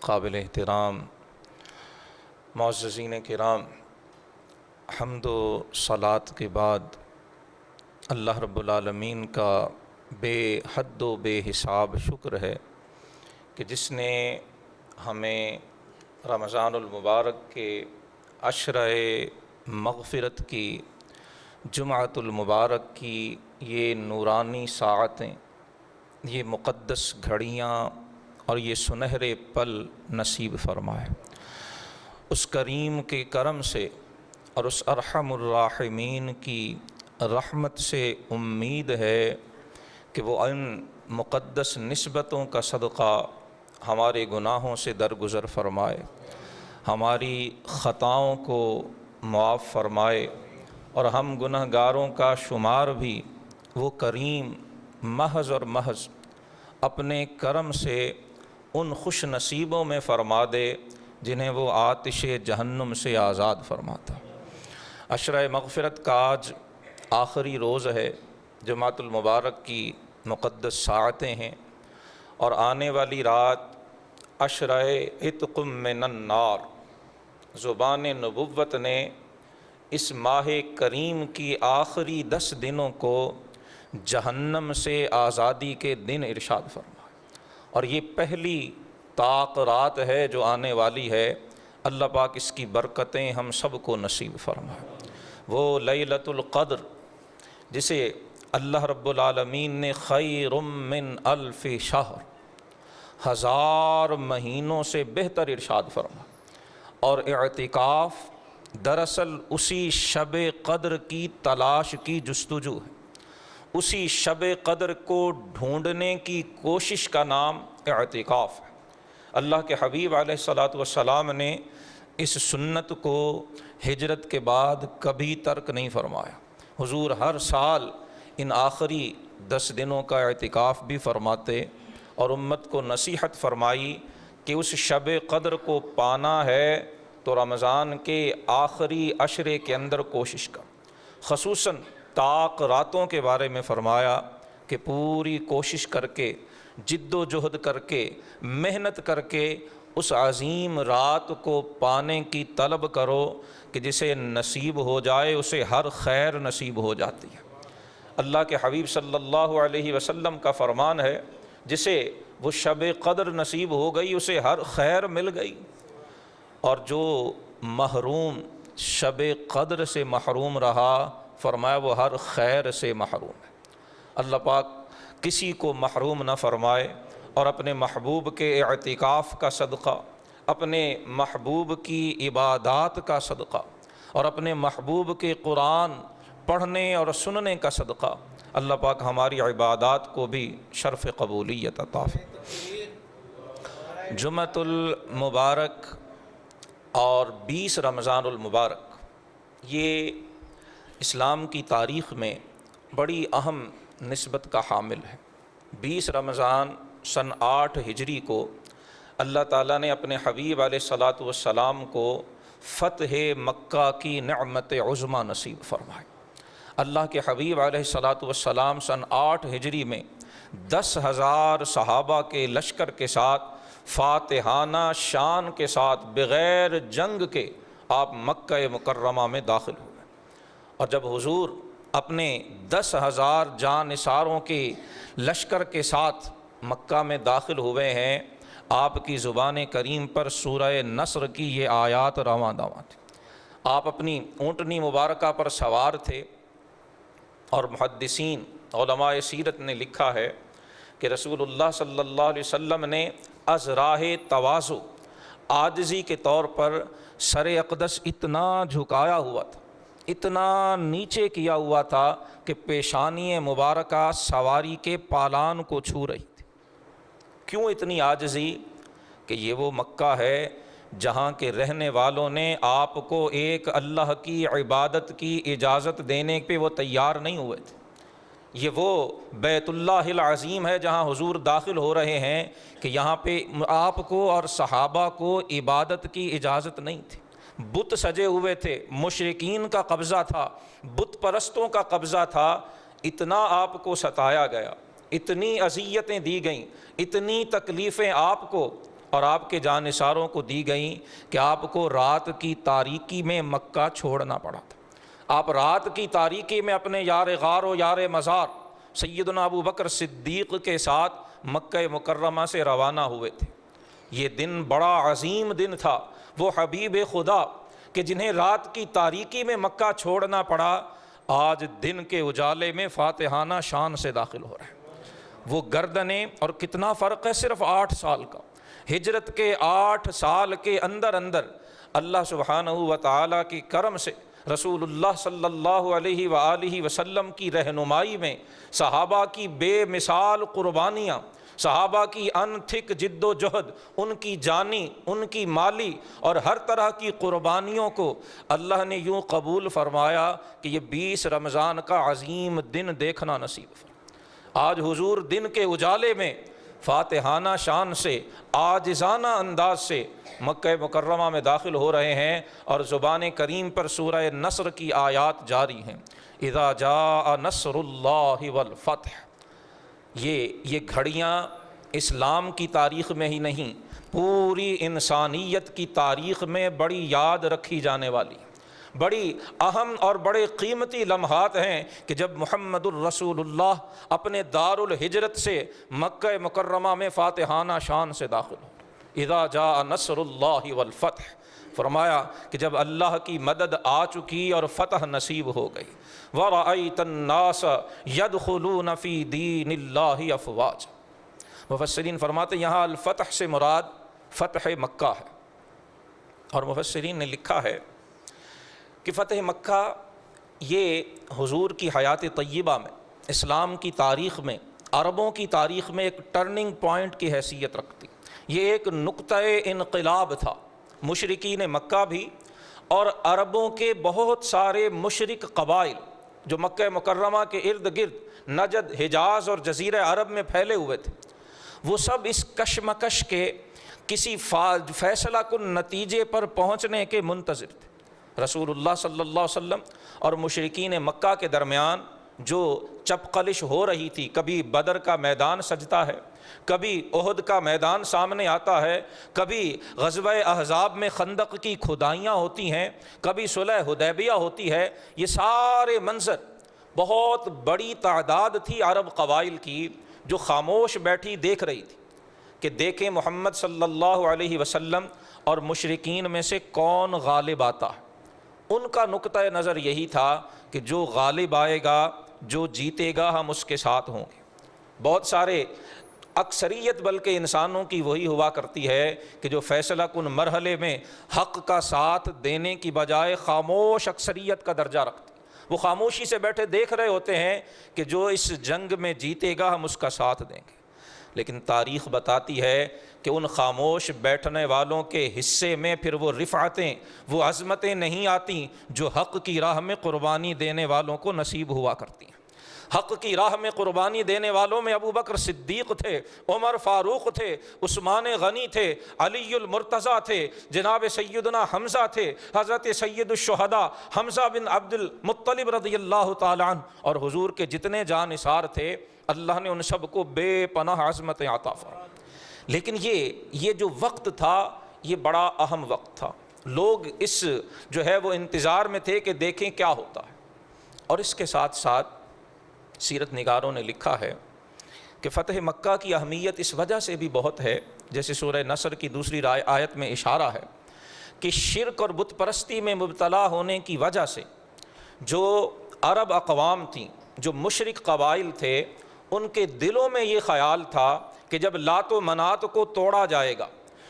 قابل احترام معززین کرام، حمد و صلات کے بعد اللہ رب العالمین کا بے حد و بے حساب شکر ہے کہ جس نے ہمیں رمضان المبارک کے عشرہ مغفرت کی جمعۃ المبارک کی یہ نورانی ساعتیں، یہ مقدس گھڑیاں اور یہ سنہرے پل نصیب فرمائے۔ اس کریم کے کرم سے اور اس ارحم الراحمین کی رحمت سے امید ہے کہ وہ ان مقدس نسبتوں کا صدقہ ہمارے گناہوں سے درگزر فرمائے، ہماری خطاؤں کو معاف فرمائے، اور ہم گناہ گاروں کا شمار بھی وہ کریم محض اور محض اپنے کرم سے ان خوش نصیبوں میں فرما دے جنہیں وہ آتش جہنم سے آزاد فرماتا۔ عشرہ مغفرت کا آج آخری روز ہے، جمعۃ المبارک کی مقدس ساعتیں ہیں، اور آنے والی رات عشرہ عتق من النار، زبان نبوت نے اس ماہ کریم کی آخری 10 دنوں کو جہنم سے آزادی کے دن ارشاد فرمایا، اور یہ پہلی طاق رات ہے جو آنے والی ہے۔ اللہ پاک اس کی برکتیں ہم سب کو نصیب فرمائے۔ وہ لیلۃ القدر جسے اللہ رب العالمین نے خیر من الف شہر، 1000 مہینوں سے بہتر ارشاد فرمایا، اور اعتکاف دراصل اسی شب قدر کی تلاش کی جستجو ہے، اسی شب قدر کو ڈھونڈنے کی کوشش کا نام اعتکاف ہے۔ اللہ کے حبیب علیہ الصلاۃ والسلام نے اس سنت کو ہجرت کے بعد کبھی ترک نہیں فرمایا۔ حضور ہر سال ان آخری 10 دنوں کا اعتکاف بھی فرماتے اور امت کو نصیحت فرمائی کہ اس شب قدر کو پانا ہے تو رمضان کے آخری عشرے کے اندر کوشش کر۔ خصوصاً طاق راتوں کے بارے میں فرمایا کہ پوری کوشش کر کے، جد و جہد کر کے، محنت کر کے اس عظیم رات کو پانے کی طلب کرو کہ جسے نصیب ہو جائے اسے ہر خیر نصیب ہو جاتی ہے۔ اللہ کے حبیب صلی اللہ علیہ وسلم کا فرمان ہے، جسے وہ شب قدر نصیب ہو گئی اسے ہر خیر مل گئی، اور جو محروم شب قدر سے محروم رہا فرمایا وہ ہر خیر سے محروم ہے۔ اللہ پاک کسی کو محروم نہ فرمائے، اور اپنے محبوب کے اعتکاف کا صدقہ، اپنے محبوب کی عبادات کا صدقہ، اور اپنے محبوب کے قرآن پڑھنے اور سننے کا صدقہ اللہ پاک ہماری عبادات کو بھی شرف قبولیت عطا فرمائے۔ جمعۃ المبارک اور 20 رمضان المبارک یہ اسلام کی تاریخ میں بڑی اہم نسبت کا حامل ہے۔ 20 رمضان سن 8 ہجری کو اللہ تعالیٰ نے اپنے حبیب علیہ الصلاۃ والسلام کو فتح مکہ کی نعمت عظمیٰ نصیب فرمائی۔ اللہ کے حبیب علیہ الصلاۃ والسلام سن 8 ہجری میں 10,000 صحابہ کے لشکر کے ساتھ فاتحانہ شان کے ساتھ بغیر جنگ کے آپ مکہ مکرمہ میں داخل ہوئے، اور جب حضور اپنے 10,000 جانثاروں کے لشکر کے ساتھ مکہ میں داخل ہوئے ہیں، آپ کی زبان کریم پر سورہ نصر کی یہ آیات رواں دواں تھی۔ آپ اپنی اونٹنی مبارکہ پر سوار تھے، اور محدثین علماء سیرت نے لکھا ہے کہ رسول اللہ صلی اللہ علیہ وسلم نے از راہ تواضع، عاجزی کے طور پر سر اقدس اتنا جھکایا ہوا تھا، اتنا نیچے کیا ہوا تھا کہ پیشانی مبارکہ سواری کے پالان کو چھو رہی تھی۔ کیوں اتنی عاجزی؟ کہ یہ وہ مکہ ہے جہاں کے رہنے والوں نے آپ کو ایک اللہ کی عبادت کی اجازت دینے پہ وہ تیار نہیں ہوئے تھے۔ یہ وہ بیت اللہ العظیم ہے جہاں حضور داخل ہو رہے ہیں کہ یہاں پہ آپ کو اور صحابہ کو عبادت کی اجازت نہیں تھی۔ بت سجے ہوئے تھے، مشرکین کا قبضہ تھا، بت پرستوں کا قبضہ تھا۔ اتنا آپ کو ستایا گیا، اتنی اذیتیں دی گئیں، اتنی تکلیفیں آپ کو اور آپ کے جانثاروں کو دی گئیں کہ آپ کو رات کی تاریکی میں مکہ چھوڑنا پڑا تھا۔ آپ رات کی تاریکی میں اپنے یار غار و یار مزار سیدنا ابو بکر صدیق کے ساتھ مکہ مکرمہ سے روانہ ہوئے تھے۔ یہ دن بڑا عظیم دن تھا۔ وہ حبیب خدا کہ جنہیں رات کی تاریکی میں مکہ چھوڑنا پڑا، آج دن کے اجالے میں فاتحانہ شان سے داخل ہو رہے ہیں۔ وہ گردنیں، اور کتنا فرق ہے، صرف 8 سال کا۔ ہجرت کے 8 سال کے اندر اللہ سبحانہ و تعالیٰ کی کرم سے رسول اللہ صلی اللہ علیہ وآلہ وسلم کی رہنمائی میں صحابہ کی بے مثال قربانیاں، صحابہ کی انتھک جد و جہد، ان کی جانی، ان کی مالی اور ہر طرح کی قربانیوں کو اللہ نے یوں قبول فرمایا کہ یہ 20 رمضان کا عظیم دن دیکھنا نصیب فرمایا۔ آج حضور دن کے اجالے میں فاتحانہ شان سے، عاجزانہ انداز سے مکہ مکرمہ میں داخل ہو رہے ہیں، اور زبان کریم پر سورہ نصر کی آیات جاری ہیں۔ اذا جاء نصر اللہ والفتح۔ یہ گھڑیاں اسلام کی تاریخ میں ہی نہیں، پوری انسانیت کی تاریخ میں بڑی یاد رکھی جانے والی، بڑی اہم اور بڑے قیمتی لمحات ہیں کہ جب محمد الرسول اللہ اپنے دار الہجرت سے مکہ مکرمہ میں فاتحانہ شان سے داخل ہو۔ اذا جاء نصر اللہ والفتح، فرمایا کہ جب اللہ کی مدد آ چکی اور فتح نصیب ہو گئی۔ وَرَأَيْتَ النَّاسَ يَدْخُلُونَ فِي دِينِ اللَّهِ أَفْوَاجًا۔ مفسرین فرماتے ہیں یہاں الفتح سے مراد فتح مکہ ہے، اور مفسرین نے لکھا ہے کہ فتح مکہ یہ حضور کی حیات طیبہ میں، اسلام کی تاریخ میں، عربوں کی تاریخ میں ایک ٹرننگ پوائنٹ کی حیثیت رکھتی۔ یہ ایک نقطۂ انقلاب تھا۔ مشرکین مکہ بھی اور عربوں کے بہت سارے مشرک قبائل جو مکہ مکرمہ کے ارد گرد نجد، حجاز اور جزیرہ عرب میں پھیلے ہوئے تھے، وہ سب اس کشمکش کے کسی فیصلہ کن نتیجے پر پہنچنے کے منتظر تھے۔ رسول اللہ صلی اللہ علیہ وسلم اور مشرکین مکہ کے درمیان جو چپقلش ہو رہی تھی، کبھی بدر کا میدان سجتا ہے، کبھی احد کا میدان سامنے آتا ہے، کبھی غزوہ احزاب میں خندق کی کھدائیاں ہوتی ہیں، کبھی صلح حدیبیہ ہوتی ہے، یہ سارے منظر، بہت بڑی تعداد تھی عرب قبائل کی جو خاموش بیٹھی دیکھ رہی تھی کہ دیکھیں محمد صلی اللہ علیہ وسلم اور مشرکین میں سے کون غالب آتا ہے۔ ان کا نقطۂ نظر یہی تھا کہ جو غالب آئے گا، جو جیتے گا، ہم اس کے ساتھ ہوں گے۔ بہت سارے، اکثریت بلکہ انسانوں کی وہی ہوا کرتی ہے کہ جو فیصلہ کن مرحلے میں حق کا ساتھ دینے کی بجائے خاموش اکثریت کا درجہ رکھتی، وہ خاموشی سے بیٹھے دیکھ رہے ہوتے ہیں کہ جو اس جنگ میں جیتے گا ہم اس کا ساتھ دیں گے۔ لیکن تاریخ بتاتی ہے کہ ان خاموش بیٹھنے والوں کے حصے میں پھر وہ رفعتیں، وہ عظمتیں نہیں آتیں جو حق کی راہ میں قربانی دینے والوں کو نصیب ہوا کرتی ہیں۔ حق کی راہ میں قربانی دینے والوں میں ابو بکر صدیق تھے، عمر فاروق تھے، عثمان غنی تھے، علی المرتضیٰ تھے، جناب سیدنا حمزہ تھے، حضرت سید الشہداء حمزہ بن عبد المطلب رضی اللہ تعالیٰ عنہ، اور حضور کے جتنے جانثار تھے اللہ نے ان سب کو بے پناہ عظمتیں عطا فرمائیں۔ لیکن یہ جو وقت تھا یہ بڑا اہم وقت تھا۔ لوگ اس جو ہے وہ انتظار میں تھے کہ دیکھیں کیا ہوتا ہے۔ اور اس کے ساتھ ساتھ سیرت نگاروں نے لکھا ہے کہ فتح مکہ کی اہمیت اس وجہ سے بھی بہت ہے، جیسے سورہ نصر کی دوسری آیت میں اشارہ ہے کہ شرک اور بت پرستی میں مبتلا ہونے کی وجہ سے جو عرب اقوام تھیں، جو مشرک قبائل تھے، ان کے دلوں میں یہ خیال تھا کہ جب لات و منات کو توڑا جائے گا،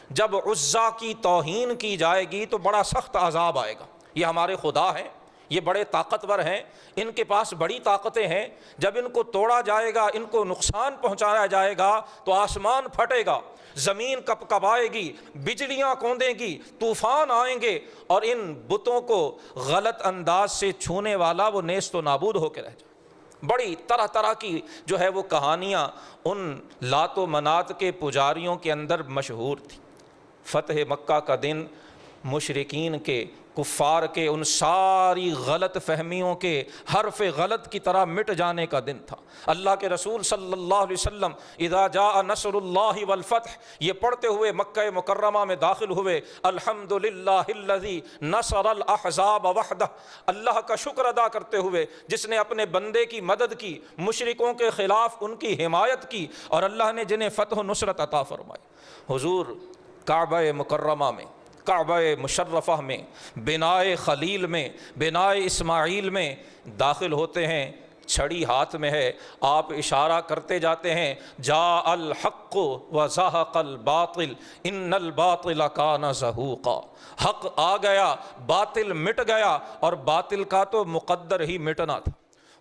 جب عزا کی توہین کی جائے گی تو بڑا سخت عذاب آئے گا۔ یہ ہمارے خدا ہیں، یہ بڑے طاقتور ہیں، ان کے پاس بڑی طاقتیں ہیں، جب ان کو توڑا جائے گا، ان کو نقصان پہنچایا جائے گا تو آسمان پھٹے گا، زمین کپکپائے گی، بجلیاں کوندیں گی، طوفان آئیں گے، اور ان بتوں کو غلط انداز سے چھونے والا وہ نیست و نابود ہو کے رہ جائے۔ بڑی طرح طرح کی جو ہے وہ کہانیاں ان لات و منات کے پجاریوں کے اندر مشہور تھی۔ فتح مکہ کا دن مشرکین کے، کفار کے ان ساری غلط فہمیوں کے حرف غلط کی طرح مٹ جانے کا دن تھا۔ اللہ کے رسول صلی اللہ علیہ وسلم اذا جاء نصر اللہ والفتح یہ پڑھتے ہوئے مکہ مکرمہ میں داخل ہوئے، الحمدللہ الذی نصر الاحزاب وحدہ، اللہ کا شکر ادا کرتے ہوئے جس نے اپنے بندے کی مدد کی، مشرکوں کے خلاف ان کی حمایت کی، اور اللہ نے جنہیں فتح و نصرت عطا فرمائی۔ حضور کعبہ مکرمہ میں، کعبہ مشرفہ میں، بنائے خلیل میں، بنائے اسماعیل میں داخل ہوتے ہیں، چھڑی ہاتھ میں ہے، آپ اشارہ کرتے جاتے ہیں، جاء الحق وزہق الباطل ان الباطل کان زہوقا، حق آ گیا، باطل مٹ گیا، اور باطل کا تو مقدر ہی مٹنا تھا۔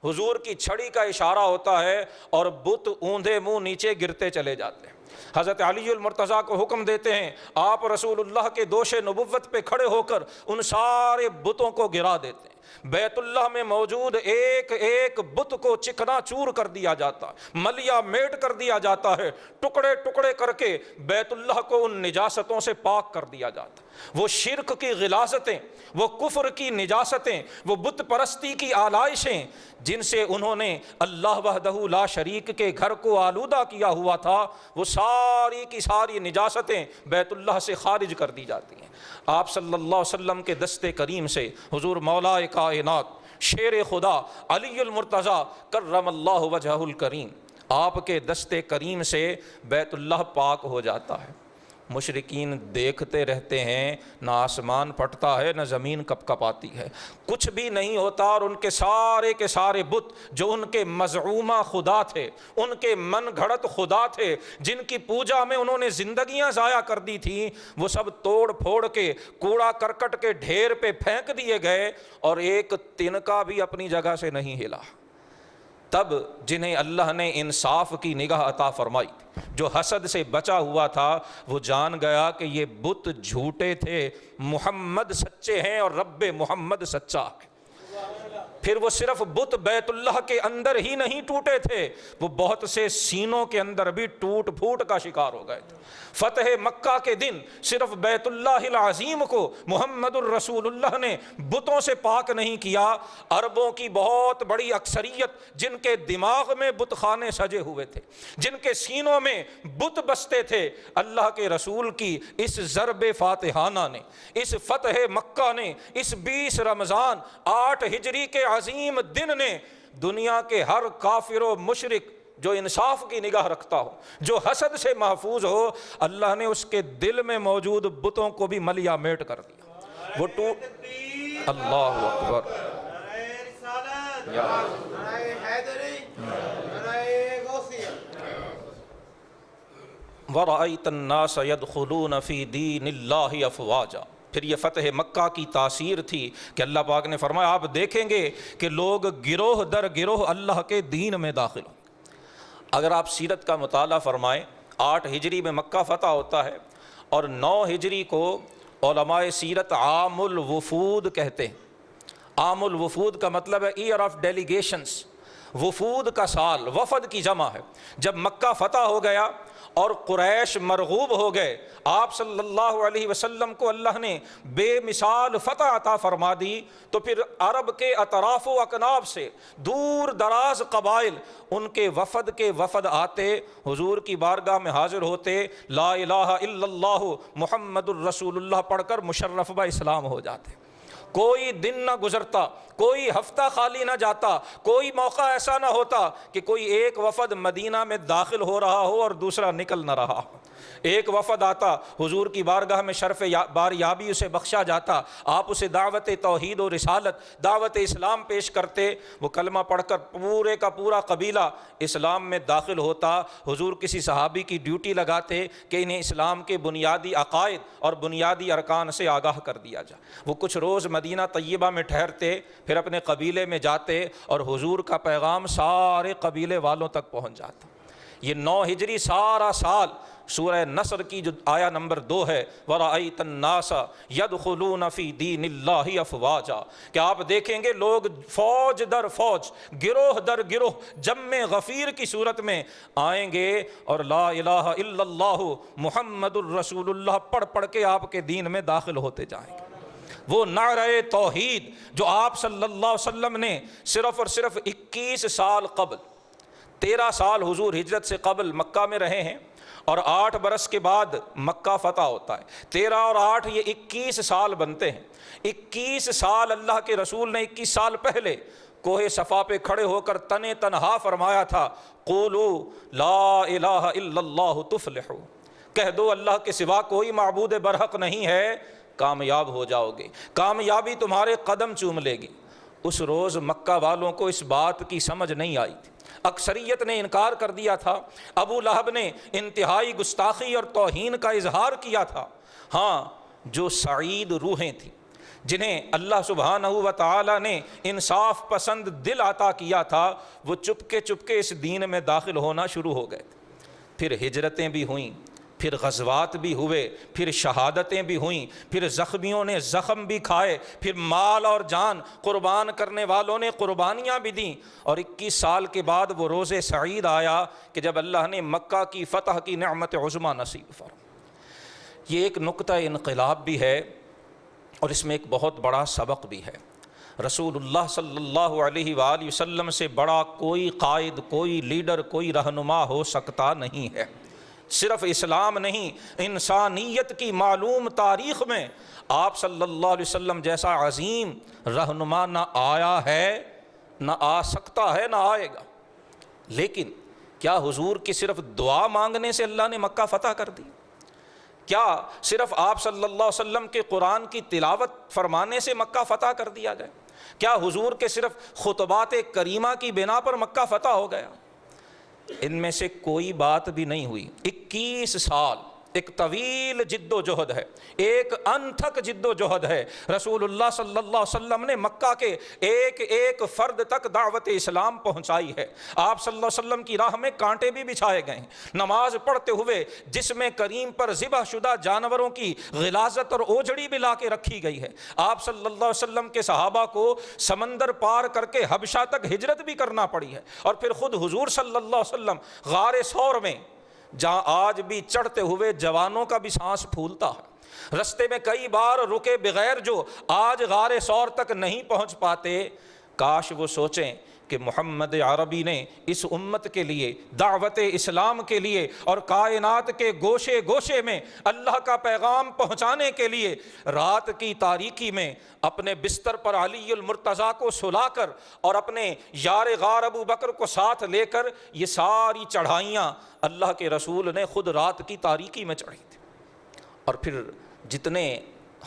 حضور کی چھڑی کا اشارہ ہوتا ہے اور بت اوندھے منہ نیچے گرتے چلے جاتے ہیں۔ حضرت علی المرتضیٰ کو حکم دیتے ہیں، آپ رسول اللہ کے دوش نبوت پہ کھڑے ہو کر ان سارے بتوں کو گرا دیتے ہیں۔ بیت اللہ میں موجود ایک ایک بت کو چکنا چور کر دیا جاتا، ملیا میٹ کر دیا جاتا ہے، ٹکڑے ٹکڑے کر کے بیت اللہ کو ان نجاستوں سے پاک کر دیا جاتا۔ وہ شرک کی غلاظتیں، وہ کفر کی نجاستیں، وہ بت پرستی کی آلائشیں جن سے انہوں نے اللہ وحدہ لا شریک کے گھر کو آلودہ کیا ہوا تھا، وہ ساری کی ساری نجاستیں بیت اللہ سے خارج کر دی جاتی ہیں۔ آپ صلی اللہ علیہ وسلم کے دست کریم سے حضور مولا کائنات شیر خدا علی المرتضیٰ کرم اللہ وجہہ الکریم، آپ کے دست کریم سے بیت اللہ پاک ہو جاتا ہے۔ مشرکین دیکھتے رہتے ہیں، نہ آسمان پھٹتا ہے نہ زمین کپ کپاتی ہے، کچھ بھی نہیں ہوتا، اور ان کے سارے بت جو ان کے مزعومہ خدا تھے، ان کے من گھڑت خدا تھے، جن کی پوجا میں انہوں نے زندگیاں ضائع کر دی تھیں، وہ سب توڑ پھوڑ کے کوڑا کرکٹ کے ڈھیر پہ پھینک دیے گئے، اور ایک تنکا بھی اپنی جگہ سے نہیں ہلا۔ تب جنہیں اللہ نے انصاف کی نگاہ عطا فرمائی، جو حسد سے بچا ہوا تھا، وہ جان گیا کہ یہ بت جھوٹے تھے، محمد سچے ہیں اور رب محمد سچا ہے۔ پھر وہ صرف بت بیت اللہ کے اندر ہی نہیں ٹوٹے تھے، وہ بہت سے سینوں کے اندر بھی ٹوٹ پھوٹ کا شکار ہو گئے تھے۔ فتح مکہ کے دن صرف بیت اللہ العظیم کو محمد الرسول اللہ نے بتوں سے پاک نہیں کیا، عربوں کی بہت بڑی اکثریت جن کے دماغ میں بت خانے سجے ہوئے تھے، جن کے سینوں میں بت بستے تھے، اللہ کے رسول کی اس ضرب فاتحانہ نے، اس فتح مکہ نے، اس 20 رمضان 8 ہجری کے عظیم دن نے دنیا کے ہر کافر و مشرک جو انصاف کی نگاہ رکھتا ہو، جو حسد سے محفوظ ہو، اللہ نے اس کے دل میں موجود بتوں کو بھی ملیا میٹ کر دیا۔ وہ ٹوٹ، اللہ اکبر، وَرَأَيْتَ النَّاسَ يَدْخُلُونَ فِي دِينِ اللَّهِ أَفْوَاجًا۔ پھر یہ فتح مکہ کی تاثیر تھی کہ اللہ پاک نے فرمایا آپ دیکھیں گے کہ لوگ گروہ در گروہ اللہ کے دین میں داخل ہوں۔ اگر آپ سیرت کا مطالعہ فرمائیں، 8 ہجری میں مکہ فتح ہوتا ہے، اور 9 ہجری کو علماء سیرت عام الوفود کہتے ہیں۔ عام الوفود کا مطلب ہے ایئر آف ڈیلیگیشنز، وفود کا سال، وفد کی جمع ہے۔ جب مکہ فتح ہو گیا اور قریش مرغوب ہو گئے، آپ صلی اللہ علیہ وسلم کو اللہ نے بے مثال فتح عطا فرما دی، تو پھر عرب کے اطراف و اکناف سے دور دراز قبائل ان کے وفد آتے، حضور کی بارگاہ میں حاضر ہوتے، لا الہ الا اللہ محمد الرسول اللہ پڑھ کر مشرف با اسلام ہو جاتے۔ کوئی دن نہ گزرتا، کوئی ہفتہ خالی نہ جاتا، کوئی موقع ایسا نہ ہوتا کہ کوئی ایک وفد مدینہ میں داخل ہو رہا ہو اور دوسرا نکل نہ رہا ہو۔ ایک وفد آتا، حضور کی بارگاہ میں شرف باریابی اسے بخشا جاتا، آپ اسے دعوت توحید و رسالت، دعوت اسلام پیش کرتے، وہ کلمہ پڑھ کر پورے کا پورا قبیلہ اسلام میں داخل ہوتا۔ حضور کسی صحابی کی ڈیوٹی لگاتے کہ انہیں اسلام کے بنیادی عقائد اور بنیادی ارکان سے آگاہ کر دیا جائے۔ وہ کچھ روز مدینہ طیبہ میں ٹھہرتے، پھر اپنے قبیلے میں جاتے، اور حضور کا پیغام سارے قبیلے والوں تک پہنچ جاتا۔ یہ 9 ہجری سارا سال سورہ نصر کی جو آیا نمبر 2 ہے، وَرَأَيْتَ النَّاسَ يَدْخُلُونَ فِي دِينِ اللَّهِ أَفْوَاجًا، کہ آپ دیکھیں گے لوگ فوج در فوج، گروہ در گروہ، جمع غفیر کی صورت میں آئیں گے اور لا الہ الا اللہ محمد الرسول اللہ پڑھ پڑھ کے آپ کے دین میں داخل ہوتے جائیں گے۔ وہ نعرہ توحید جو آپ صلی اللہ علیہ وسلم نے صرف اور صرف 21 سال قبل، 13 سال حضور ہجرت سے قبل مکہ میں رہے ہیں اور 8 برس کے بعد مکہ فتح ہوتا ہے، 13 اور 8 یہ 21 سال بنتے ہیں۔ 21 سال اللہ کے رسول نے 21 سال پہلے کوہ صفا پہ کھڑے ہو کر تنہا فرمایا تھا، قولوا لا الہ الا اللہ تفلحوا، کہہ دو اللہ کے سوا کوئی معبود برحق نہیں ہے، کامیاب ہو جاؤ گے، کامیابی تمہارے قدم چوم لے گی۔ اس روز مکہ والوں کو اس بات کی سمجھ نہیں آئی تھی، اکثریت نے انکار کر دیا تھا، ابو لہب نے انتہائی گستاخی اور توہین کا اظہار کیا تھا۔ ہاں، جو سعید روحیں تھیں، جنہیں اللہ سبحانہ و تعالی نے انصاف پسند دل عطا کیا تھا، وہ چپکے چپکے اس دین میں داخل ہونا شروع ہو گئے تھے۔ پھر ہجرتیں بھی ہوئیں، پھر غزوات بھی ہوئے، پھر شہادتیں بھی ہوئیں، پھر زخمیوں نے زخم بھی کھائے، پھر مال اور جان قربان کرنے والوں نے قربانیاں بھی دیں، اور 21 سال کے بعد وہ روز سعید آیا کہ جب اللہ نے مکہ کی فتح کی نعمت عظمیٰ نصیب فرمائی۔ یہ ایک نقطہ انقلاب بھی ہے اور اس میں ایک بہت بڑا سبق بھی ہے۔ رسول اللہ صلی اللہ علیہ وآلہ وسلم سے بڑا کوئی قائد، کوئی لیڈر، کوئی رہنما ہو سکتا نہیں ہے۔ صرف اسلام نہیں، انسانیت کی معلوم تاریخ میں آپ صلی اللہ علیہ وسلم جیسا عظیم رہنما نہ آیا ہے، نہ آ سکتا ہے، نہ آئے گا۔ لیکن کیا حضور کی صرف دعا مانگنے سے اللہ نے مکہ فتح کر دی؟ کیا صرف آپ صلی اللہ علیہ وسلم کے قرآن کی تلاوت فرمانے سے مکہ فتح کر دیا گیا؟ کیا حضور کے صرف خطبات کریمہ کی بنا پر مکہ فتح ہو گیا؟ ان میں سے کوئی بات بھی نہیں ہوئی۔ 21 سال ایک طویل جد و جہد ہے، ایک انتھک جد و جہد ہے۔ رسول اللہ صلی اللہ علیہ وسلم نے مکہ کے ایک ایک فرد تک دعوت اسلام پہنچائی ہے۔ آپ صلی اللہ علیہ وسلم کی راہ میں کانٹے بھی بچھائے گئے ہیں، نماز پڑھتے ہوئے جسم کریم پر ذبح شدہ جانوروں کی غلاظت اور اوجڑی بھی لا کے رکھی گئی ہے۔ آپ صلی اللہ علیہ وسلم کے صحابہ کو سمندر پار کر کے حبشہ تک ہجرت بھی کرنا پڑی ہے، اور پھر خود حضور صلی اللہ علیہ وسلم غار ثور میں، جہاں آج بھی چڑھتے ہوئے جوانوں کا بھی سانس پھولتا ہے، رستے میں کئی بار رکے بغیر جو آج غار ثور تک نہیں پہنچ پاتے، کاش وہ سوچیں کہ محمد عربی نے اس امت کے لیے، دعوت اسلام کے لیے اور کائنات کے گوشے گوشے میں اللہ کا پیغام پہنچانے کے لیے رات کی تاریکی میں اپنے بستر پر علی المرتضیٰ کو سلا کر اور اپنے یار غار ابو بکر کو ساتھ لے کر یہ ساری چڑھائیاں اللہ کے رسول نے خود رات کی تاریکی میں چڑھی تھی۔ اور پھر جتنے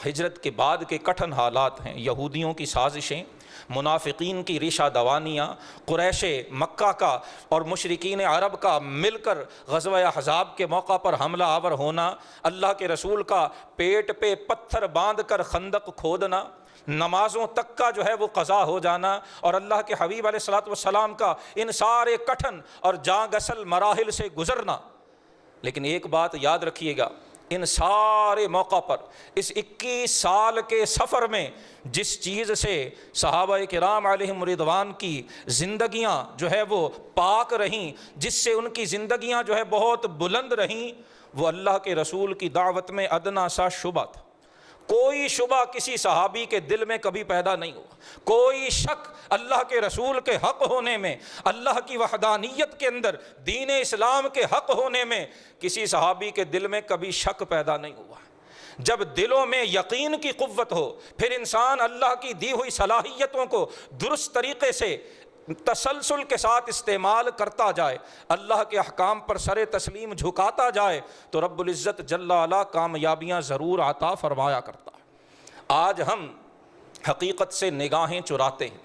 ہجرت کے بعد کے کٹھن حالات ہیں، یہودیوں کی سازشیں، منافقین کی ریشہ دوانیاں، قریش مکہ کا اور مشرکین عرب کا مل کر غزوہ احزاب کے موقع پر حملہ آور ہونا، اللہ کے رسول کا پیٹ پہ پتھر باندھ کر خندق کھودنا، نمازوں تک کا جو ہے وہ قضا ہو جانا، اور اللہ کے حبیب علیہ الصلوۃ والسلام کا ان سارے کٹھن اور جاں گسل مراحل سے گزرنا۔ لیکن ایک بات یاد رکھیے گا، ان سارے موقع پر اس 21 سال کے سفر میں جس چیز سے صحابہ کرام علیہم رضوان کی زندگیاں جو ہے وہ پاک رہیں، جس سے ان کی زندگیاں جو ہے بہت بلند رہیں، وہ اللہ کے رسول کی دعوت میں ادنا سا شبہ تھا۔ کوئی شبہ کسی صحابی کے دل میں کبھی پیدا نہیں ہوا، کوئی شک اللہ کے رسول کے حق ہونے میں، اللہ کی وحدانیت کے اندر دین اسلام کے حق ہونے میں کسی صحابی کے دل میں کبھی شک پیدا نہیں ہوا۔ جب دلوں میں یقین کی قوت ہو، پھر انسان اللہ کی دی ہوئی صلاحیتوں کو درست طریقے سے تسلسل کے ساتھ استعمال کرتا جائے، اللہ کے احکام پر سر تسلیم جھکاتا جائے، تو رب العزت جل وعلا کامیابیاں ضرور عطا فرمایا کرتا ہے۔ آج ہم حقیقت سے نگاہیں چراتے ہیں،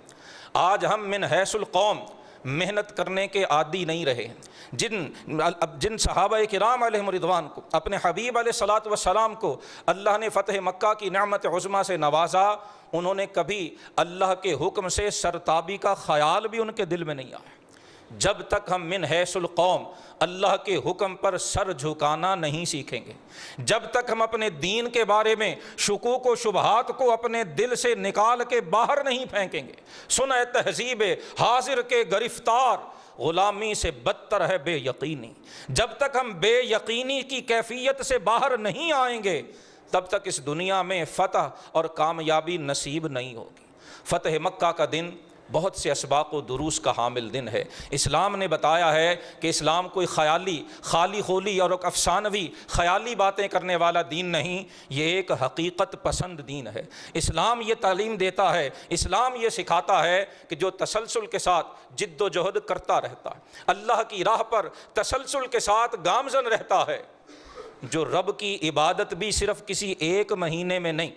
آج ہم من حیث القوم محنت کرنے کے عادی نہیں رہے ہیں۔ جن صحابہ کرام علیہم رضوان کو، اپنے حبیب علیہ الصلوۃ والسلام کو اللہ نے فتح مکہ کی نعمت عظمیٰ سے نوازا، انہوں نے کبھی اللہ کے حکم سے سرتابی کا خیال بھی ان کے دل میں نہیں آیا۔ جب تک ہم من حیث القوم اللہ کے حکم پر سر جھکانا نہیں سیکھیں گے، جب تک ہم اپنے دین کے بارے میں شکوک و شبہات کو اپنے دل سے نکال کے باہر نہیں پھینکیں گے، سنہ تہذیب حاضر کے گرفتار غلامی سے بدتر ہے بے یقینی، جب تک ہم بے یقینی کی کیفیت سے باہر نہیں آئیں گے تب تک اس دنیا میں فتح اور کامیابی نصیب نہیں ہوگی۔ فتح مکہ کا دن بہت سے اسباق و دروس کا حامل دن ہے۔ اسلام نے بتایا ہے کہ اسلام کوئی خالی خولی اور افسانوی خیالی باتیں کرنے والا دین نہیں، یہ ایک حقیقت پسند دین ہے۔ اسلام یہ تعلیم دیتا ہے، اسلام یہ سکھاتا ہے کہ جو تسلسل کے ساتھ جد و جہد کرتا رہتا ہے، اللہ کی راہ پر تسلسل کے ساتھ گامزن رہتا ہے، جو رب کی عبادت بھی صرف کسی ایک مہینے میں نہیں،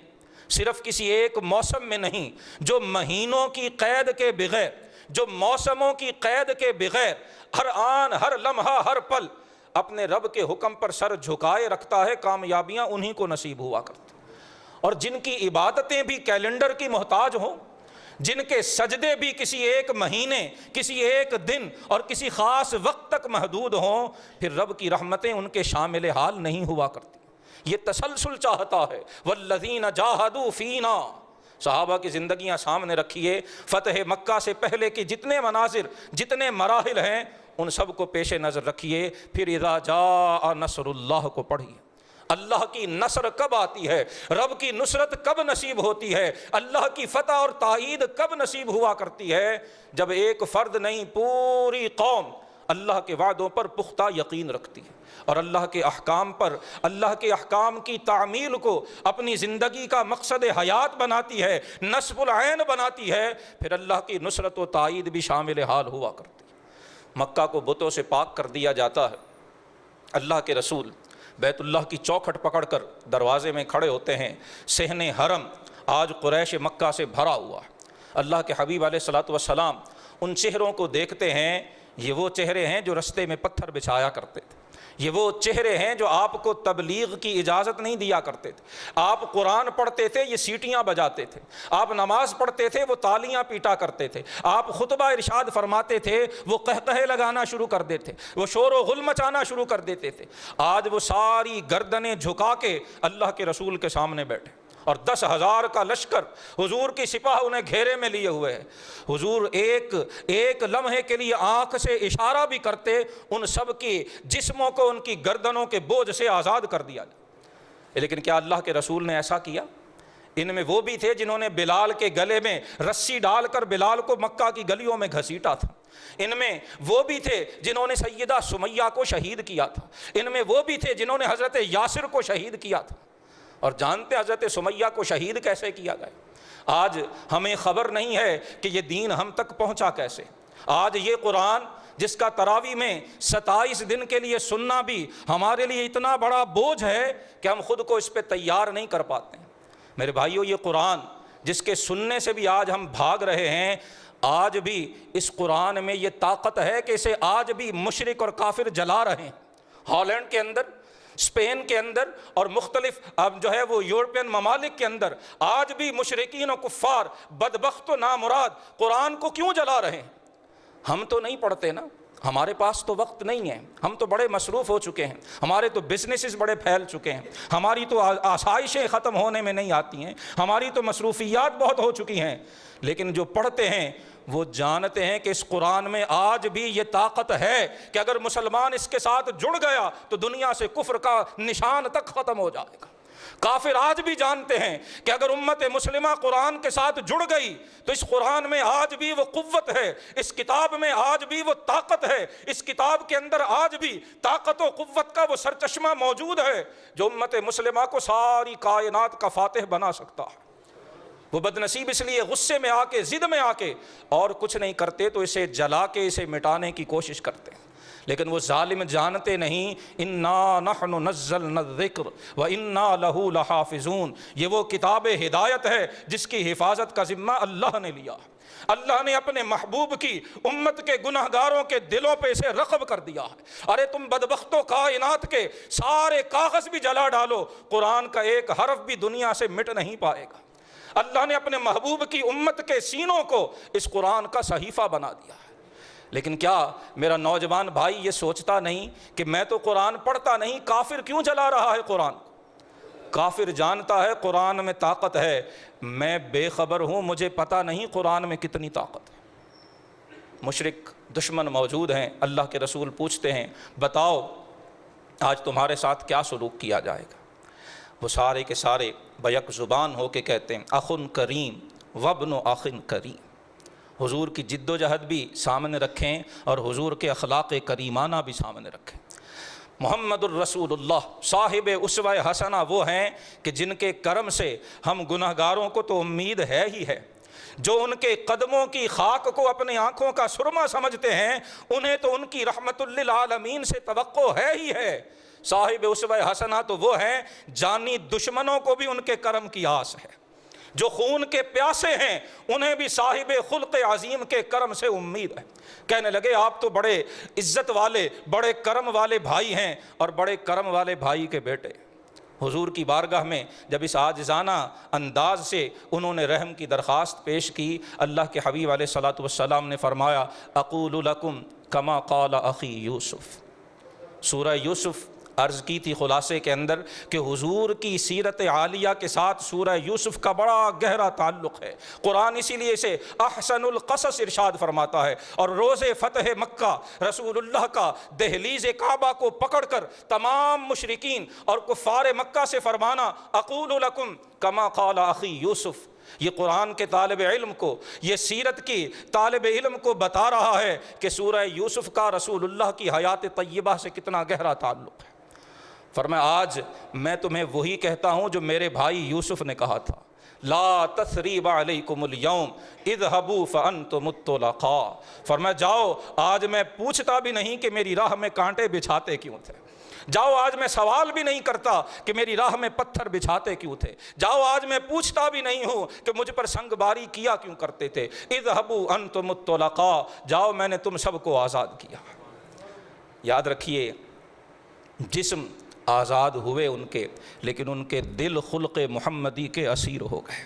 صرف کسی ایک موسم میں نہیں، جو مہینوں کی قید کے بغیر، جو موسموں کی قید کے بغیر ہر آن ہر لمحہ ہر پل اپنے رب کے حکم پر سر جھکائے رکھتا ہے، کامیابیاں انہی کو نصیب ہوا کرتی۔ اور جن کی عبادتیں بھی کیلنڈر کی محتاج ہوں، جن کے سجدے بھی کسی ایک مہینے، کسی ایک دن اور کسی خاص وقت تک محدود ہوں، پھر رب کی رحمتیں ان کے شامل حال نہیں ہوا کرتی۔ یہ تسلسل چاہتا ہے۔ والذین جاہدوا فینا، صحابہ کی زندگیاں سامنے رکھیے، فتح مکہ سے پہلے کی جتنے مناظر، جتنے مراحل ہیں، ان سب کو پیش نظر رکھیے، پھر اذا جاء نصر اللہ کو پڑھیے۔ اللہ کی نصر کب آتی ہے، رب کی نصرت کب نصیب ہوتی ہے، اللہ کی فتح اور تائید کب نصیب ہوا کرتی ہے؟ جب ایک فرد نہیں، پوری قوم اللہ کے وعدوں پر پختہ یقین رکھتی ہے اور اللہ کے احکام پر، اللہ کے احکام کی تعمیل کو اپنی زندگی کا مقصد حیات بناتی ہے، نصب العین بناتی ہے، پھر اللہ کی نصرت و تائید بھی شامل حال ہوا کرتی ہے۔ مکہ کو بتوں سے پاک کر دیا جاتا ہے۔ اللہ کے رسول بیت اللہ کی چوکھٹ پکڑ کر دروازے میں کھڑے ہوتے ہیں۔ صحن حرم آج قریش مکہ سے بھرا ہوا ہے۔ اللہ کے حبیب علیہ الصلوۃ والسلام ان چہروں کو دیکھتے ہیں، یہ وہ چہرے ہیں جو رستے میں پتھر بچھایا کرتے تھے، یہ وہ چہرے ہیں جو آپ کو تبلیغ کی اجازت نہیں دیا کرتے تھے۔ آپ قرآن پڑھتے تھے، یہ سیٹیاں بجاتے تھے، آپ نماز پڑھتے تھے، وہ تالیاں پیٹا کرتے تھے، آپ خطبہ ارشاد فرماتے تھے، وہ قہقہے لگانا شروع کر دیتے، وہ شور و غل مچانا شروع کر دیتے تھے۔ آج وہ ساری گردنیں جھکا کے اللہ کے رسول کے سامنے بیٹھے اور 10,000 کا لشکر، حضور کی سپاہ انہیں گھیرے میں لیے ہوئے ہے۔ حضور ایک لمحے کے لیے آنکھ سے اشارہ بھی کرتے، ان سب کی جسموں کو ان کی گردنوں کے بوجھ سے آزاد کر دیا جائے۔ لیکن کیا اللہ کے رسول نے ایسا کیا؟ ان میں وہ بھی تھے جنہوں نے بلال کے گلے میں رسی ڈال کر بلال کو مکہ کی گلیوں میں گھسیٹا تھا۔ ان میں وہ بھی تھے جنہوں نے سیدہ سمیہ کو شہید کیا تھا۔ ان میں وہ بھی تھے جنہوں نے حضرت یاسر کو شہید کیا تھا۔ اور جانتے حضرت سمیہ کو شہید کیسے کیا گیا؟ آج ہمیں خبر نہیں ہے کہ یہ دین ہم تک پہنچا کیسے۔ آج یہ قرآن جس کا تراویح میں 27 دن کے لیے سننا بھی ہمارے لیے اتنا بڑا بوجھ ہے کہ ہم خود کو اس پہ تیار نہیں کر پاتے ہیں۔ میرے بھائیو، یہ قرآن جس کے سننے سے بھی آج ہم بھاگ رہے ہیں، آج بھی اس قرآن میں یہ طاقت ہے کہ اسے آج بھی مشرک اور کافر جلا رہے ہیں۔ ہالینڈ کے اندر، اسپین کے اندر اور مختلف اب جو ہے وہ یورپین ممالک کے اندر آج بھی مشرکین و کفار بدبخت و نامراد قرآن کو کیوں جلا رہے ہیں؟ ہم تو نہیں پڑھتے نا، ہمارے پاس تو وقت نہیں ہے، ہم تو بڑے مصروف ہو چکے ہیں، ہمارے تو بزنسز بڑے پھیل چکے ہیں، ہماری تو آسائشیں ختم ہونے میں نہیں آتی ہیں، ہماری تو مصروفیات بہت ہو چکی ہیں۔ لیکن جو پڑھتے ہیں وہ جانتے ہیں کہ اس قرآن میں آج بھی یہ طاقت ہے کہ اگر مسلمان اس کے ساتھ جڑ گیا تو دنیا سے کفر کا نشان تک ختم ہو جائے گا۔ کافر آج بھی جانتے ہیں کہ اگر امت مسلمہ قرآن کے ساتھ جڑ گئی تو اس قرآن میں آج بھی وہ قوت ہے، اس کتاب میں آج بھی وہ طاقت ہے، اس کتاب کے اندر آج بھی طاقت و قوت کا وہ سرچشمہ موجود ہے جو امت مسلمہ کو ساری کائنات کا فاتح بنا سکتا ہے۔ وہ بدنصیب اس لیے غصے میں آ کے، ضد میں آ کے اور کچھ نہیں کرتے تو اسے جلا کے اسے مٹانے کی کوشش کرتے ہیں، لیکن وہ ظالم جانتے نہیں انا نحن نزلنا الذکر وانا لہ لحافظون، یہ وہ کتاب ہدایت ہے جس کی حفاظت کا ذمہ اللہ نے لیا۔ اللہ نے اپنے محبوب کی امت کے گناہگاروں کے دلوں پہ اسے رقب کر دیا ہے۔ ارے تم بدبختوں، کائنات کے سارے کاغذ بھی جلا ڈالو، قرآن کا ایک حرف بھی دنیا سے مٹ نہیں پائے گا۔ اللہ نے اپنے محبوب کی امت کے سینوں کو اس قرآن کا صحیفہ بنا دیا ہے۔ لیکن کیا میرا نوجوان بھائی یہ سوچتا نہیں کہ میں تو قرآن پڑھتا نہیں، کافر کیوں جلا رہا ہے قرآن؟ کافر جانتا ہے قرآن میں طاقت ہے، میں بے خبر ہوں، مجھے پتہ نہیں قرآن میں کتنی طاقت ہے۔ مشرک دشمن موجود ہیں، اللہ کے رسول پوچھتے ہیں بتاؤ آج تمہارے ساتھ کیا سلوک کیا جائے گا؟ وہ سارے کے سارے بیک زبان ہو کے کہتے ہیں اخن کریم وابن اخن کریم۔ حضور کی جد و جہد بھی سامنے رکھیں اور حضور کے اخلاق کریمانہ بھی سامنے رکھیں۔ محمد الرسول اللہ صاحب اسوہ حسنہ وہ ہیں کہ جن کے کرم سے ہم گناہگاروں کو تو امید ہے ہی ہے، جو ان کے قدموں کی خاک کو اپنی آنکھوں کا سرما سمجھتے ہیں انہیں تو ان کی رحمت للعالمین سے توقع ہے ہی ہے۔ صاحب اسوہ حسنہ تو وہ ہیں جانی دشمنوں کو بھی ان کے کرم کی آس ہے، جو خون کے پیاسے ہیں انہیں بھی صاحب خلق عظیم کے کرم سے امید ہے۔ کہنے لگے آپ تو بڑے عزت والے، بڑے کرم والے بھائی ہیں اور بڑے کرم والے بھائی کے بیٹے۔ حضور کی بارگاہ میں جب اس عاجزانہ انداز سے انہوں نے رحم کی درخواست پیش کی، اللہ کے حبیب علیہ الصلوۃ والسلام نے فرمایا اقول لکم کما قال اخی یوسف۔ سورہ یوسف عرض کی تھی خلاصے کے اندر کہ حضور کی سیرت عالیہ کے ساتھ سورہ یوسف کا بڑا گہرا تعلق ہے۔ قرآن اسی لیے اسے احسن القصص ارشاد فرماتا ہے، اور روز فتح مکہ رسول اللہ کا دہلیز کعبہ کو پکڑ کر تمام مشرکین اور کفار مکہ سے فرمانا اقول لکم کما قال اخی یوسف، یہ قرآن کے طالب علم کو، یہ سیرت کی طالب علم کو بتا رہا ہے کہ سورہ یوسف کا رسول اللہ کی حیات طیبہ سے کتنا گہرا تعلق ہے۔ فرمایا آج میں تمہیں وہی کہتا ہوں جو میرے بھائی یوسف نے کہا تھا، لا تثریب علیکم اليوم اذهبوا فانتم الطلقاء۔ فرمایا جاؤ، آج میں پوچھتا بھی نہیں کہ میری راہ میں کانٹے بچھاتے کیوں تھے، جاؤ آج میں سوال بھی نہیں کرتا کہ میری راہ میں پتھر بچھاتے کیوں تھے، جاؤ آج میں پوچھتا بھی نہیں ہوں کہ مجھ پر سنگ باری کیا کیوں کرتے تھے، اذهبوا انتم الطلقاء، جاؤ میں نے تم سب کو آزاد کیا۔ یاد رکھیے جسم آزاد ہوئے ان کے، لیکن ان کے دل خلق محمدی کے اسیر ہو گئے،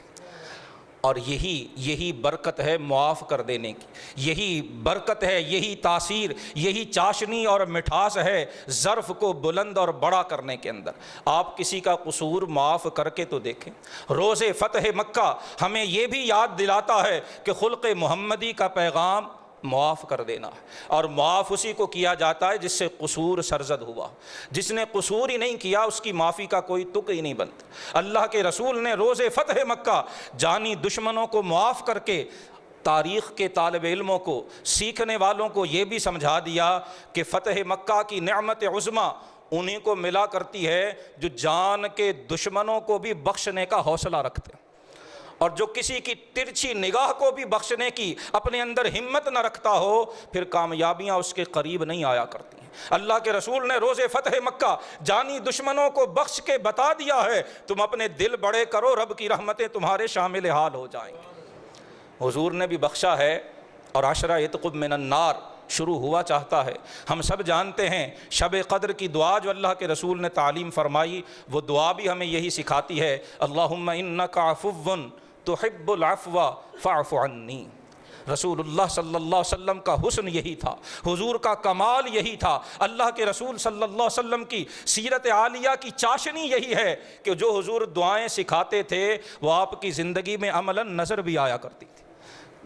اور یہی برکت ہے معاف کر دینے کی، یہی برکت ہے، یہی تاثیر، یہی چاشنی اور مٹھاس ہے ظرف کو بلند اور بڑا کرنے کے اندر۔ آپ کسی کا قصور معاف کر کے تو دیکھیں۔ روز فتح مکہ ہمیں یہ بھی یاد دلاتا ہے کہ خلق محمدی کا پیغام معاف کر دینا ہے، اور معاف اسی کو کیا جاتا ہے جس سے قصور سرزد ہوا۔ جس نے قصور ہی نہیں کیا اس کی معافی کا کوئی تک ہی نہیں بنتا۔ اللہ کے رسول نے روز فتح مکہ جانی دشمنوں کو معاف کر کے تاریخ کے طالب علموں کو، سیکھنے والوں کو یہ بھی سمجھا دیا کہ فتح مکہ کی نعمت عظمیٰ انہیں کو ملا کرتی ہے جو جان کے دشمنوں کو بھی بخشنے کا حوصلہ رکھتے ہیں، اور جو کسی کی ترچھی نگاہ کو بھی بخشنے کی اپنے اندر ہمت نہ رکھتا ہو، پھر کامیابیاں اس کے قریب نہیں آیا کرتی ہیں۔ اللہ کے رسول نے روز فتح مکہ جانی دشمنوں کو بخش کے بتا دیا ہے تم اپنے دل بڑے کرو، رب کی رحمتیں تمہارے شامل حال ہو جائیں گی۔ حضور نے بھی بخشا ہے، اور عشرہ عتق من النار شروع ہوا چاہتا ہے۔ ہم سب جانتے ہیں شب قدر کی دعا جو اللہ کے رسول نے تعلیم فرمائی، وہ دعا بھی ہمیں یہی سکھاتی ہے، اللہم انک عفو تحب العفو فاعف عنی۔ رسول اللہ صلی اللہ علیہ وسلم کا حسن یہی تھا، حضور کا کمال یہی تھا، اللہ کے رسول صلی اللہ علیہ وسلم کی سیرت عالیہ کی چاشنی یہی ہے کہ جو حضور دعائیں سکھاتے تھے وہ آپ کی زندگی میں عملاً نظر بھی آیا کرتی تھی۔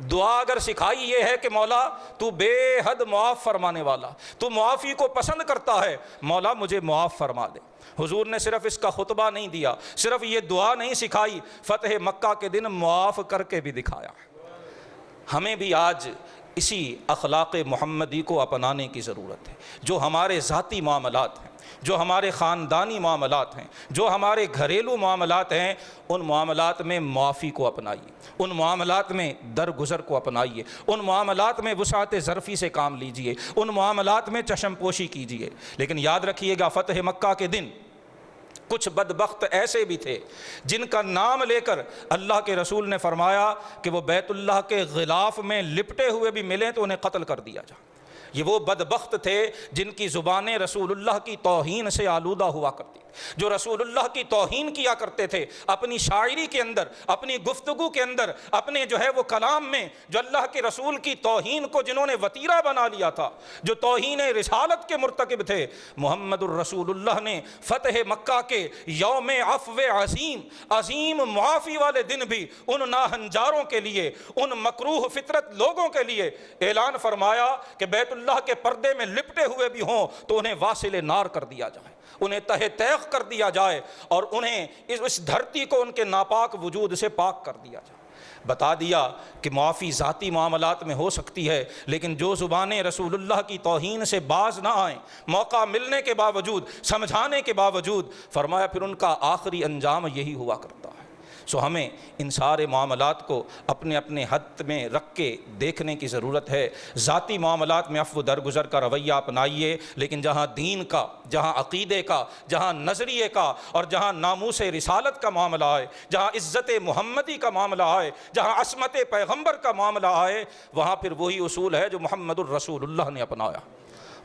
دعا اگر سکھائی یہ ہے کہ مولا تو بے حد معاف فرمانے والا، تو معافی کو پسند کرتا ہے، مولا مجھے معاف فرما دے۔ حضور نے صرف اس کا خطبہ نہیں دیا، صرف یہ دعا نہیں سکھائی، فتح مکہ کے دن معاف کر کے بھی دکھایا۔ ہمیں بھی آج اسی اخلاق محمدی کو اپنانے کی ضرورت ہے۔ جو ہمارے ذاتی معاملات ہیں، جو ہمارے خاندانی معاملات ہیں، جو ہمارے گھریلو معاملات ہیں، ان معاملات میں معافی کو اپنائیے، ان معاملات میں درگزر کو اپنائیے، ان معاملات میں وسعت ظرفی سے کام لیجئے، ان معاملات میں چشم پوشی کیجئے۔ لیکن یاد رکھیے گا فتح مکہ کے دن کچھ بدبخت ایسے بھی تھے جن کا نام لے کر اللہ کے رسول نے فرمایا کہ وہ بیت اللہ کے غلاف میں لپٹے ہوئے بھی ملیں تو انہیں قتل کر دیا جائے۔ یہ وہ بدبخت تھے جن کی زبانیں رسول اللہ کی توہین سے آلودہ ہوا کرتی، جو رسول اللہ کی توہین کیا کرتے تھے اپنی شاعری کے اندر، اپنی گفتگو کے اندر، اپنے جو ہے وہ کلام میں، جو اللہ کے رسول کی توہین کو جنہوں نے وتیرہ بنا لیا تھا، جو توہین رسالت کے مرتکب تھے۔ محمد الرسول اللہ نے فتح مکہ کے یوم عفو عظیم معافی والے دن بھی ان ناہنجاروں کے لیے، ان مکروہ فطرت لوگوں کے لیے اعلان فرمایا کہ بیت اللہ کے پردے میں لپٹے ہوئے بھی ہوں تو انہیں واصل نار کر دیا جائے، انہیں تہ تیغ کر دیا جائے، اور انہیں اس دھرتی کو ان کے ناپاک وجود سے پاک کر دیا جائے۔ بتا دیا کہ معافی ذاتی معاملات میں ہو سکتی ہے، لیکن جو زبانیں رسول اللہ کی توہین سے باز نہ آئیں، موقع ملنے کے باوجود، سمجھانے کے باوجود، فرمایا پھر ان کا آخری انجام یہی ہوا کرتا ہے۔ سو ہمیں ان سارے معاملات کو اپنے اپنے حد میں رکھ کے دیکھنے کی ضرورت ہے۔ ذاتی معاملات میں عفو درگزر کا رویہ اپنائیے، لیکن جہاں دین کا، جہاں عقیدے کا، جہاں نظریے کا، اور جہاں ناموس رسالت کا معاملہ آئے، جہاں عزت محمدی کا معاملہ آئے، جہاں عصمت پیغمبر کا معاملہ آئے، وہاں پھر وہی اصول ہے جو محمد الرسول اللہ نے اپنایا۔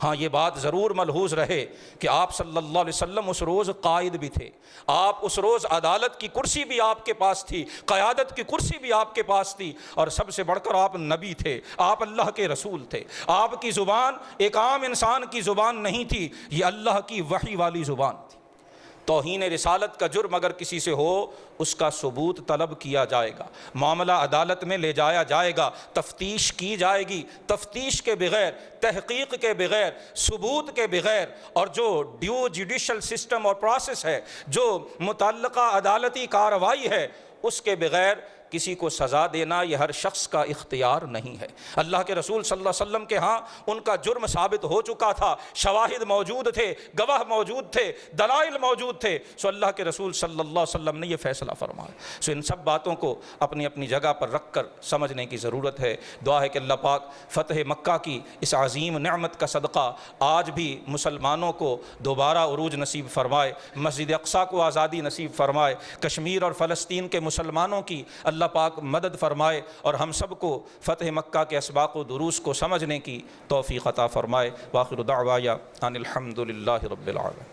ہاں یہ بات ضرور ملحوظ رہے کہ آپ صلی اللہ علیہ وسلم اس روز قائد بھی تھے، آپ اس روز عدالت کی کرسی بھی آپ کے پاس تھی، قیادت کی کرسی بھی آپ کے پاس تھی، اور سب سے بڑھ کر آپ نبی تھے، آپ اللہ کے رسول تھے۔ آپ کی زبان ایک عام انسان کی زبان نہیں تھی، یہ اللہ کی وحی والی زبان تھی۔ توہین رسالت کا جرم اگر کسی سے ہو، اس کا ثبوت طلب کیا جائے گا، معاملہ عدالت میں لے جایا جائے گا، تفتیش کی جائے گی، تفتیش کے بغیر، تحقیق کے بغیر، ثبوت کے بغیر، اور جو ڈیو جوڈیشل سسٹم اور پروسیس ہے، جو متعلقہ عدالتی کارروائی ہے، اس کے بغیر کسی کو سزا دینا یہ ہر شخص کا اختیار نہیں ہے۔ اللہ کے رسول صلی اللہ علیہ وسلم کے ہاں ان کا جرم ثابت ہو چکا تھا، شواہد موجود تھے، گواہ موجود تھے، دلائل موجود تھے، سو اللہ کے رسول صلی اللہ علیہ وسلم نے یہ فیصلہ فرمایا۔ سو ان سب باتوں کو اپنی اپنی جگہ پر رکھ کر سمجھنے کی ضرورت ہے۔ دعا ہے کہ اللہ پاک فتح مکہ کی اس عظیم نعمت کا صدقہ آج بھی مسلمانوں کو دوبارہ عروج نصیب فرمائے، مسجد اقصیٰ کو آزادی نصیب فرمائے، کشمیر اور فلسطین کے مسلمانوں کی اللہ پاک مدد فرمائے، اور ہم سب کو فتح مکہ کے اسباق و دروس کو سمجھنے کی توفیق عطا فرمائے۔ وآخر دعوایا ان الحمد للہ رب العالمین۔